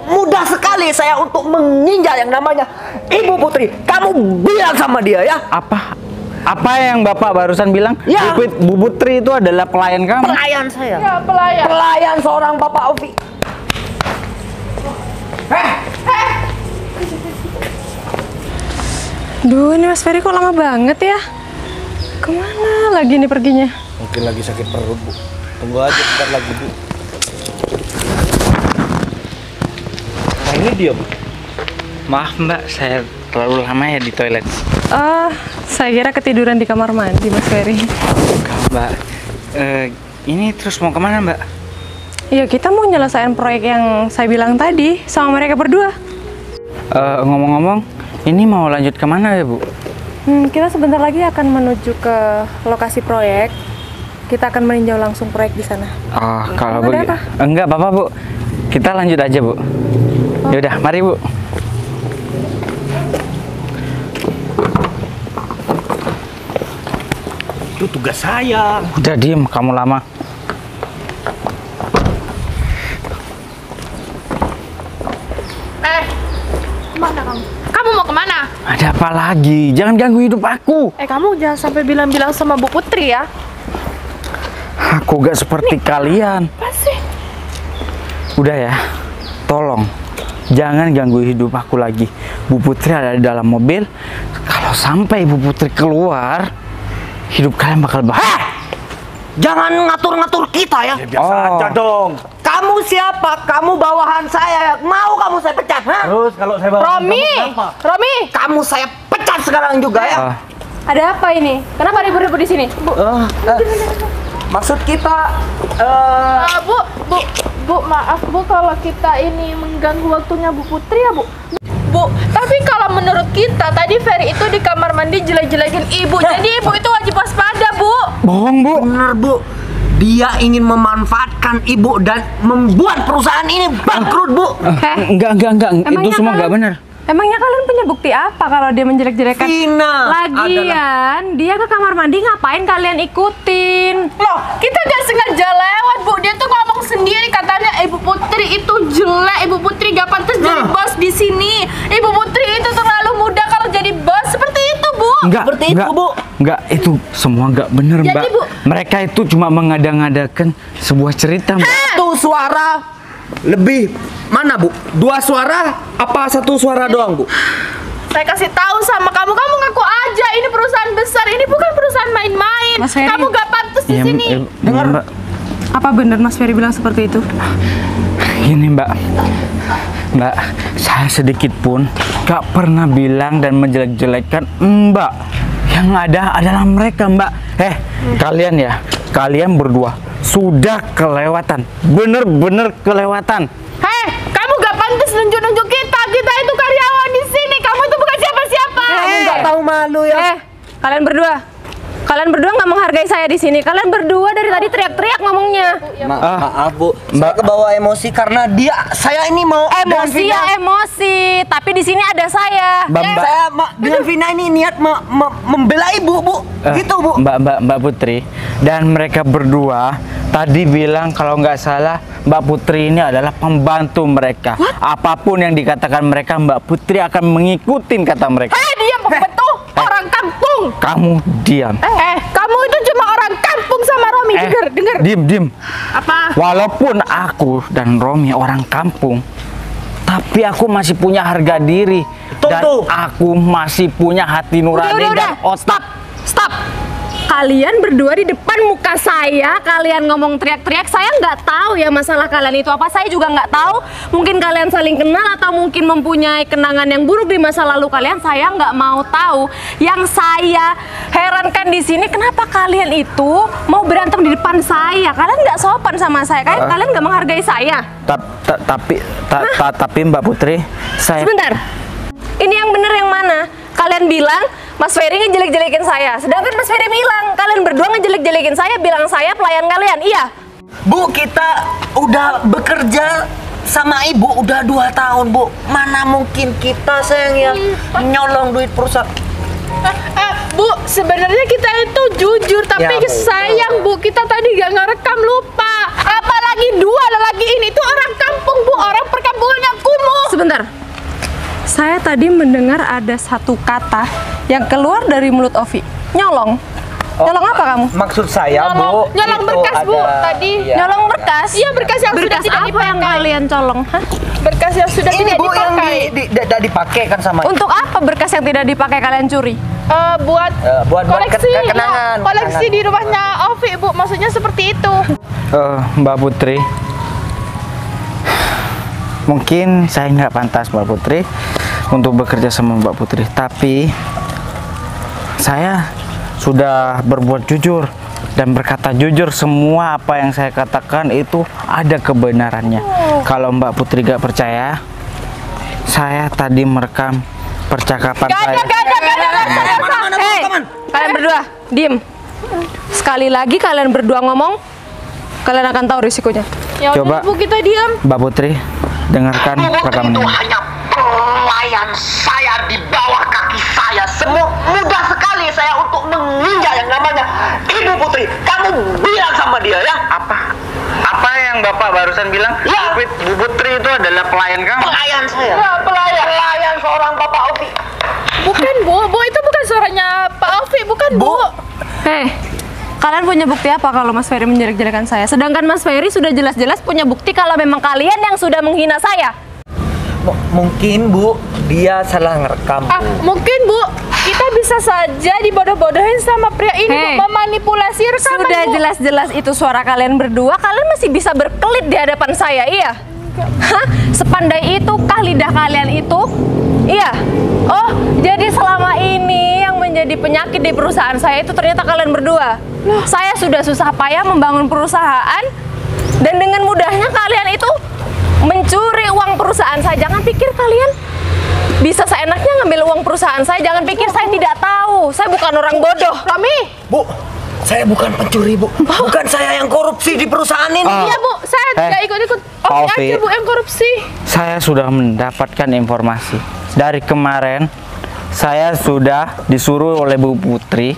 Mudah sekali saya untuk menginjak yang namanya Ibu Putri. Kamu bilang sama dia ya. Apa yang Bapak barusan bilang? Ya. Bu Putri itu adalah pelayan kamu. Pelayan saya. Ya, pelayan. Pelayan seorang Bapak Ovi. Duh, ini Mas Ferry kok lama banget ya? Kemana lagi nih perginya? Mungkin lagi sakit perut, Bu. Tunggu aja bentar lagi, Bu. Nah, ini dia, Bu. Maaf Mbak, saya terlalu lama ya di toilet. Saya kira ketiduran di kamar mandi Mas Ferry. Enggak, Mbak. Ini terus mau kemana Mbak? Ya kita mau nyelesain proyek yang saya bilang tadi sama mereka berdua. Ngomong-ngomong, ini mau lanjut kemana ya Bu? Kita sebentar lagi akan menuju ke lokasi proyek. Kita akan meninjau langsung proyek di sana. Oh, kalau Ada begitu. apa? Enggak apa-apa Bu. Kita lanjut aja Bu. Yaudah, mari Bu. Itu tugas saya. Udah diem, kamu lama. Kemana kamu? Kamu mau kemana? Ada apa lagi? Jangan ganggu hidup aku. Kamu jangan sampai bilang-bilang sama Bu Putri ya. Aku gak seperti kalian. Apa sih? Udah ya, tolong jangan ganggu hidup aku lagi. Bu Putri ada di dalam mobil. Kalau sampai Bu Putri keluar, hidup kalian bakal bahaya. Jangan ngatur-ngatur kita ya. Biasa aja dong. Kamu siapa? Kamu bawahan saya. Mau kamu saya pecat? Ha? Terus kalau saya bawa Romi, Kamu saya pecat sekarang juga ya. Ada apa ini? Kenapa ribut-ribut di sini? Maksud kita Bu, maaf Bu kalau kita ini mengganggu waktunya Bu Putri ya Bu. Bu, tapi kalau menurut kita tadi Ferry itu di kamar mandi jelek-jelekin Ibu. Jadi Ibu itu wajib waspada Bu. Bohong Bu. bener Bu. Dia ingin memanfaatkan ibu dan membuat perusahaan ini bangkrut Bu. Enggak. Itu semua enggak benar. Emangnya kalian punya bukti apa kalau dia menjelek-jelekan? Vina Lagian, dia ke kamar mandi ngapain kalian ikutin? Loh, kita gak sengaja lewat Bu. Dia tuh ngomong sendiri katanya Ibu Putri itu jelek. Ibu Putri gak pantas jadi bos di sini. Ibu Putri itu terlalu muda kalau jadi bos. Seperti itu Bu. Seperti itu, Bu. Enggak, itu semua enggak benar, Jadi, Mbak. Bu. Mereka itu cuma mengada-ngadakan sebuah cerita, Mbak. Satu suara lebih mana Bu? Dua suara apa satu suara doang Bu? Saya kasih tahu sama kamu, kamu ngaku aja ini perusahaan besar, ini bukan perusahaan main-main. Mas Ferry. Kamu gak pantas di sini. Dengar, Mbak. Apa benar Mas Ferry bilang seperti itu? Gini Mbak, saya sedikit pun gak pernah bilang dan menjelek-jelekan Mbak. Yang ada adalah mereka Mbak. Kalian ya, kalian berdua sudah kelewatan, bener-bener kelewatan. Hei, kamu gak pantas nunjuk-nunjuk kita. Kita itu karyawan di sini. Kamu itu bukan siapa-siapa. Nggak tahu malu ya. Kalian berdua nggak menghargai saya di sini. Kalian berdua dari tadi teriak-teriak ngomongnya. Maaf Bu, saya kebawa emosi karena saya ini mau Emosi dengan ya emosi, tapi di sini ada saya. saya dengan Vina ini niat membela ibu Bu, gitu Bu. Mbak Putri dan mereka berdua tadi bilang kalau nggak salah Mbak Putri ini adalah pembantu mereka. Apapun yang dikatakan mereka, Mbak Putri akan mengikuti kata mereka. Hei, diam pembantu. Orang kampung. Kamu diam. Kamu itu cuma orang kampung sama Romi. Dengar. Diem. Apa? Walaupun aku dan Romi orang kampung, tapi aku masih punya harga diri. Dan aku masih punya hati nurani dan otak. Stop. Kalian berdua di depan muka saya, kalian ngomong teriak-teriak, saya nggak tahu ya masalah kalian itu apa, saya juga nggak tahu. Mungkin kalian saling kenal atau mungkin mempunyai kenangan yang buruk di masa lalu kalian, saya nggak mau tahu. Yang saya herankan di sini, kenapa kalian itu mau berantem di depan saya? Kalian nggak sopan sama saya, kalian nggak menghargai saya. Tapi Mbak Putri, saya... Sebentar, ini yang bener yang mana? Kalian bilang Mas Ferry ngejelek-jelekin saya, sedangkan Mas Ferry bilang kalian berdua ngejelek-jelekin saya, bilang saya pelayan kalian. Iya Bu, kita udah bekerja sama ibu udah 2 tahun Bu. Mana mungkin kita sayang yang nyolong duit perusahaan. Bu, sebenarnya kita itu jujur, tapi Ya, Bu. sayang Bu, kita tadi gak ngerekam, lupa. Apalagi 2 lagi ini tuh orang kampung Bu, orang perkampungan yang kumuh. Sebentar, saya tadi mendengar ada satu kata yang keluar dari mulut Ovi, nyolong. Nyolong apa kamu? Maksud saya, Bu, Nyolong itu berkas, Bu, ada- tadi. Iya. Nyolong berkas? Iya, berkas yang sudah Berkas tidak apa yang dipakai. kalian colong? Hah? Berkas yang sudah Ini tidak Bu yang dipakai. tidak dipakai kan sama Untuk apa berkas yang tidak dipakai kalian curi? Buat buat koleksi, kenangan. ya, koleksi di rumahnya Ovi, Bu. Maksudnya seperti itu. Mbak Putri, mungkin saya nggak pantas Mbak Putri untuk bekerja sama Mbak Putri, tapi saya sudah berbuat jujur dan berkata jujur. Semua apa yang saya katakan itu ada kebenarannya. Kalau Mbak Putri gak percaya, saya tadi merekam percakapan saya. Hei, kalian berdua, diem. Sekali lagi kalian berdua ngomong, kalian akan tahu risikonya. Ya Coba. udah, Bu, kita diam. Mbak Putri, dengarkan rekaman ini. hanya pelayan saya di bawah kaki saya. Semua mudah sekali saya untuk menginjak yang namanya Ibu Putri. Kamu bilang sama dia ya. Apa yang Bapak barusan bilang? Ya. Bu Putri itu adalah pelayan kamu. Pelayan saya. Ya, pelayan. Pelayan seorang Bapak Ovi. Bukan, Bu. Bu, itu bukan suaranya Pak Ovi, bukan, Bu. Hei, kalian punya bukti apa kalau Mas Ferry menjelek-jelekan saya? Sedangkan Mas Ferry sudah jelas-jelas punya bukti kalau memang kalian yang sudah menghina saya. Mungkin Bu, dia salah ngerekam. Ah, mungkin, Bu. Kita bisa saja dibodoh-bodohin sama pria ini, Hei. Bu. Memanipulasi rekaman, Sudah Bu. jelas-jelas itu suara kalian berdua, kalian masih bisa berkelit di hadapan saya, iya? Hah? Sepandai itu kah lidah kalian itu? Iya? Oh, jadi selama ini yang menjadi penyakit di perusahaan saya itu ternyata kalian berdua. Saya sudah susah payah membangun perusahaan, dan dengan mudahnya kalian itu mencuri uang perusahaan saya. Jangan pikir kalian bisa seenaknya ngambil uang perusahaan saya. Jangan pikir saya tidak tahu. Saya bukan orang bodoh. Rami. Bu, saya bukan pencuri, Bu. Bukan saya yang korupsi di perusahaan ini. Iya, Bu. Saya tidak ikut-ikut. Ovi Ovi. aja, Bu, yang korupsi. Saya sudah mendapatkan informasi. Dari kemarin, saya sudah disuruh oleh Bu Putri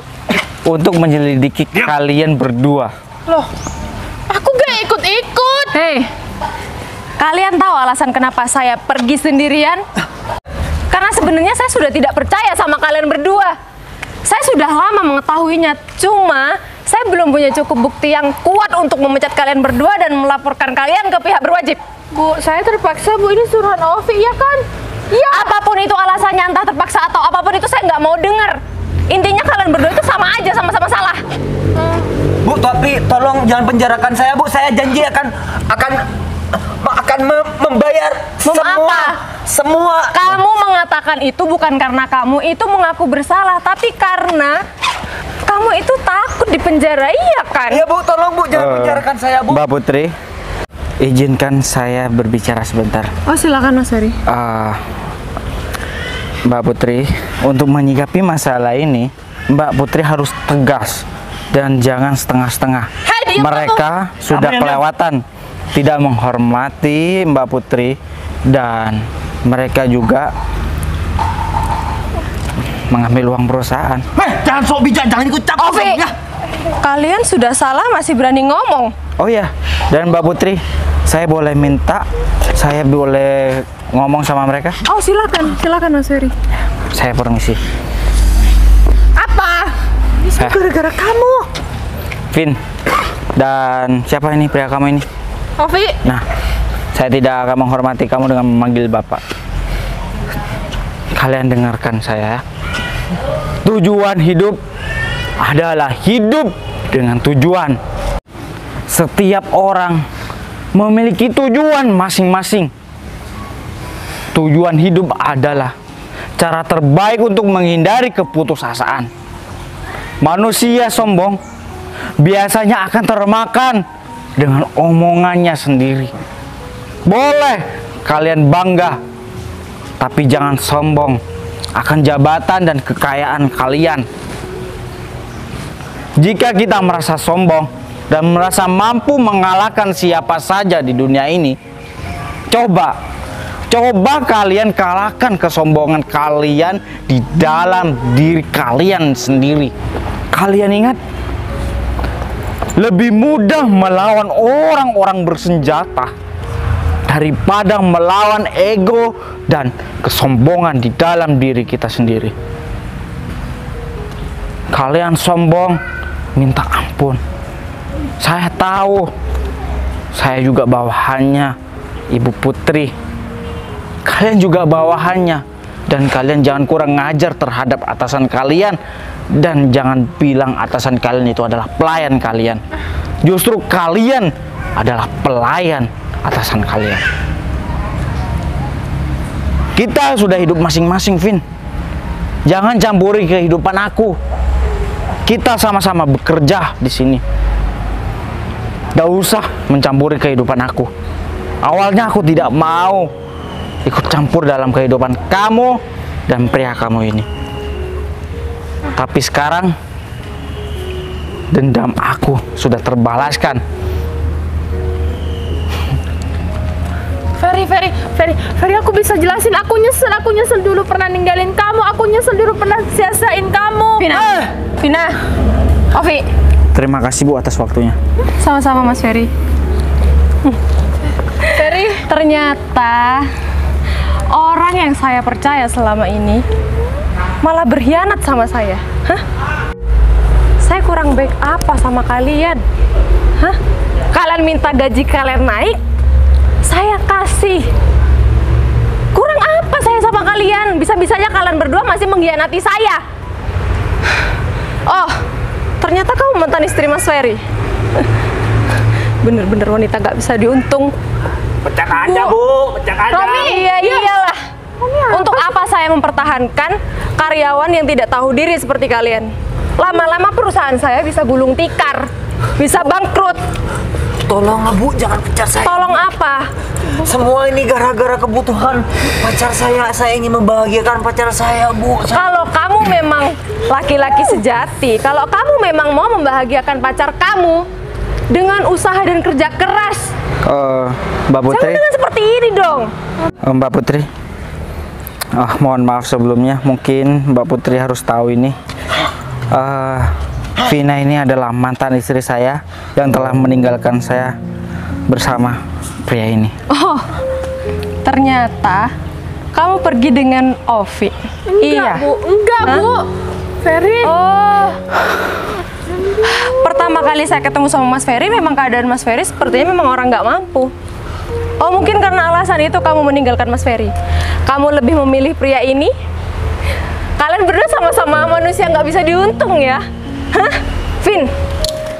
untuk menyelidiki kalian berdua. Loh, aku gak ikut-ikut. Hei, kalian tahu alasan kenapa saya pergi sendirian? Karena sebenarnya saya sudah tidak percaya sama kalian berdua. Saya sudah lama mengetahuinya, cuma saya belum punya cukup bukti yang kuat untuk memecat kalian berdua dan melaporkan kalian ke pihak berwajib. Bu, saya terpaksa, Bu. Ini suruhan Ovi, ya kan? Ya, apapun itu alasannya, entah terpaksa atau apapun itu saya nggak mau dengar. Intinya kalian berdua itu sama aja, sama-sama salah. Bu, tapi tolong jangan penjarakan saya, Bu. Saya janji akan membayar semua. Kamu mengatakan itu bukan karena kamu itu mengaku bersalah, tapi karena kamu itu takut dipenjara, iya kan? Iya, Bu, tolong Bu, jangan penjarakan saya, Bu. Mbak Putri, izinkan saya berbicara sebentar. Oh, silakan Mas Ferry. Mbak Putri, untuk menyikapi masalah ini, Mbak Putri harus tegas dan jangan setengah-setengah. Hei, diam Mereka sudah kelewatan, tidak menghormati Mbak Putri, dan mereka juga mengambil uang perusahaan. Jangan sok bijak, jangan ikut campur. Ovi, Ya. kalian sudah salah masih berani ngomong. Oh ya, dan Mbak Putri, saya boleh minta, saya boleh ngomong sama mereka? Oh, silakan Mas Ferry. Saya permisi. Apa? Gara-gara kamu. Vin, dan siapa ini pria kamu ini? Ovi. Nah, saya tidak akan menghormati kamu dengan memanggil Bapak. Kalian dengarkan saya. Tujuan hidup adalah hidup dengan tujuan. Setiap orang memiliki tujuan masing-masing. Tujuan hidup adalah cara terbaik untuk menghindari keputusasaan. Manusia sombong biasanya akan termakan dengan omongannya sendiri. Boleh kalian bangga, tapi jangan sombong akan jabatan dan kekayaan kalian. Jika kita merasa sombong dan merasa mampu mengalahkan siapa saja di dunia ini, coba kalian kalahkan kesombongan kalian di dalam diri kalian sendiri. Kalian ingat, lebih mudah melawan orang-orang bersenjata daripada melawan ego dan kesombongan di dalam diri kita sendiri. Kalian sombong minta ampun. Saya tahu, saya juga bawahannya Ibu Putri. Kalian juga bawahannya. Dan kalian jangan kurang ngajar terhadap atasan kalian. Dan jangan bilang atasan kalian itu adalah pelayan kalian. Justru kalian adalah pelayan atasan kalian. Kita sudah hidup masing-masing, Vin. Jangan campuri kehidupan aku. Kita sama-sama bekerja di sini. Gak usah mencampuri kehidupan aku. Awalnya aku tidak mau ikut campur dalam kehidupan kamu dan pria kamu ini. Tapi sekarang dendam aku sudah terbalaskan. Ferry, aku bisa jelasin. Aku nyesel dulu pernah ninggalin kamu. Aku nyesel dulu pernah sia-siain kamu. Vina, Ovi. Terima kasih Bu atas waktunya. Sama-sama Mas Ferry. Ferry, Ternyata orang yang saya percaya selama ini malah berkhianat sama saya. Hah? Saya kurang baik apa sama kalian? Hah? Kalian minta gaji kalian naik, saya kasih. Kurang apa saya sama kalian? Bisa-bisanya kalian berdua masih mengkhianati saya. Oh, ternyata kamu mantan istri Mas Ferry. Bener-bener wanita gak bisa diuntung. Pecah aja, Bu. Pecah aja. Romi, iyalah. Untuk apa saya mempertahankan karyawan yang tidak tahu diri seperti kalian? Lama-lama perusahaan saya bisa gulung tikar, bisa bangkrut. Tolong, Bu, jangan pecat saya. Tolong apa? Semua ini gara-gara kebutuhan pacar saya. Saya ingin membahagiakan pacar saya, Bu. Kalau kamu memang laki-laki sejati, kalau kamu memang mau membahagiakan pacar kamu dengan usaha dan kerja keras, Mbak Putri. jangan dengan seperti ini dong. Mbak Putri. Mohon maaf sebelumnya. Mungkin Mbak Putri harus tahu ini. Vina ini adalah mantan istri saya yang telah meninggalkan saya bersama pria ini. Oh, ternyata kamu pergi dengan Ovi. Iya. enggak, Bu. Ferry. Oh. Pertama kali saya ketemu sama Mas Ferry, memang keadaan Mas Ferry sepertinya memang orang nggak mampu. Oh, mungkin karena alasan itu kamu meninggalkan Mas Ferry. Kamu lebih memilih pria ini? Kalian berdua sama-sama manusia nggak bisa diuntung ya? Hah? Vin,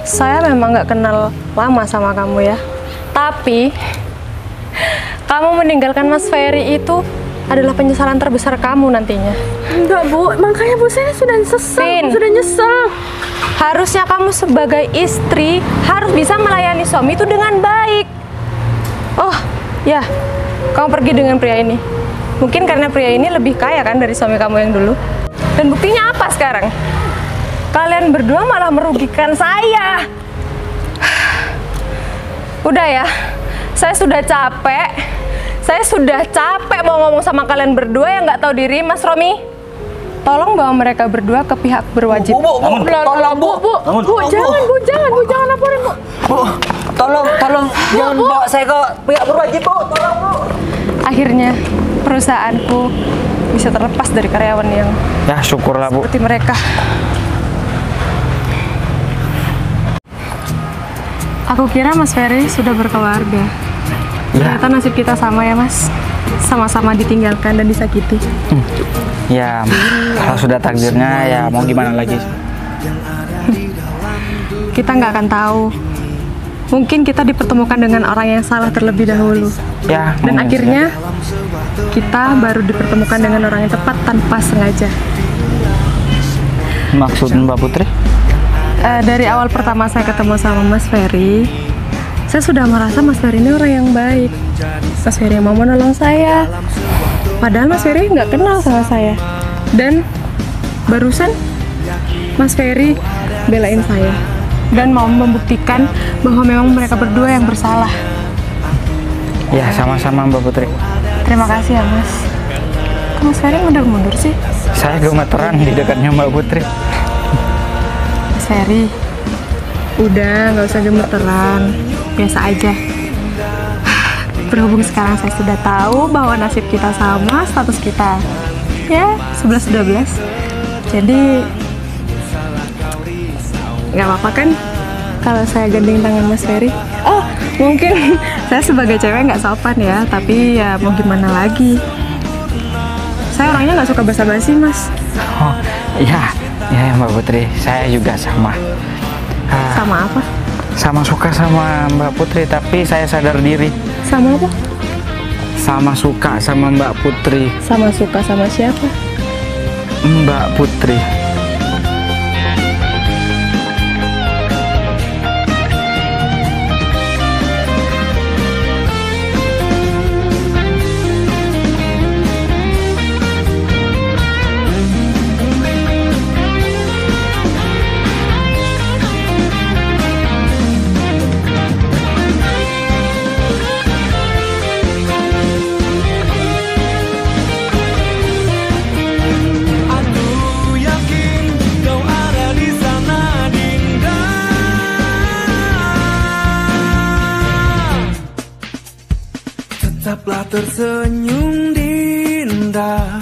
saya memang nggak kenal lama sama kamu ya. Tapi, kamu meninggalkan Mas Ferry itu adalah penyesalan terbesar kamu nantinya. Enggak, Bu. Makanya Bu saya sudah Vin, sudah nyesel. harusnya kamu sebagai istri harus bisa melayani suami itu dengan baik. Oh, ya, kamu pergi dengan pria ini. Mungkin karena pria ini lebih kaya kan dari suami kamu yang dulu. Dan buktinya apa sekarang? Kalian berdua malah merugikan saya. Udah ya, saya sudah capek. Saya sudah capek mau ngomong sama kalian berdua yang nggak tahu diri, Mas Romi. Tolong bawa mereka berdua ke pihak berwajib. Bu, tolong, Bu. Bu, jangan laporin, Bu. Bu, tolong, jangan bawa saya ke pihak berwajib, Bu. Tolong, Bu. Akhirnya perusahaanku bisa terlepas dari karyawan yang Ya, syukurlah Bu. seperti mereka. Aku kira Mas Ferry sudah berkeluarga. Ternyata nasib kita sama ya, Mas. Sama-sama ditinggalkan dan disakiti. Ya, kalau sudah takdirnya ya mau gimana lagi. Kita nggak akan tahu. Mungkin kita dipertemukan dengan orang yang salah terlebih dahulu. Ya, Dan mungkin akhirnya kita baru dipertemukan dengan orang yang tepat tanpa sengaja. Maksud Mbak Putri? Dari awal pertama saya ketemu sama Mas Ferry, saya sudah merasa Mas Ferry ini orang yang baik. Mas Ferry mau menolong saya. Padahal Mas Ferry nggak kenal sama saya. Dan barusan Mas Ferry belain saya dan mau membuktikan bahwa memang mereka berdua yang bersalah. Ya, sama-sama Mbak Putri. Terima kasih ya, Mas. Kok Mas Ferry mundur-mundur sih? Saya gemeteran di dekatnya Mbak Putri. Mas Ferry, udah nggak usah gemeteran, biasa aja. Berhubung sekarang saya sudah tahu bahwa nasib kita sama, status kita ya 11-12. Jadi nggak apa-apa kan kalau saya gandeng tangan Mas Ferry? Oh, mungkin saya sebagai cewek nggak sopan ya, tapi ya mau gimana lagi. Saya orangnya nggak suka basa-basi, Mas. Oh, iya, ya Mbak Putri, saya juga sama. Sama apa? Sama suka sama Mbak Putri, tapi saya sadar diri. Sama apa? Sama suka sama Mbak Putri. Sama suka sama siapa? Mbak Putri. Tetaplah tersenyum Dinda,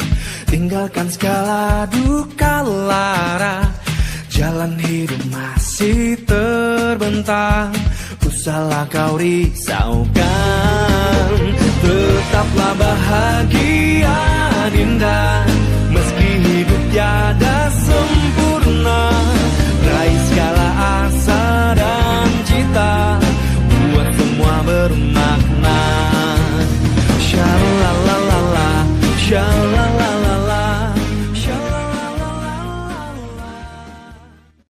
tinggalkan segala duka lara. Jalan hidup masih terbentang, usahlah kau risaukan. Tetaplah bahagia Dinda,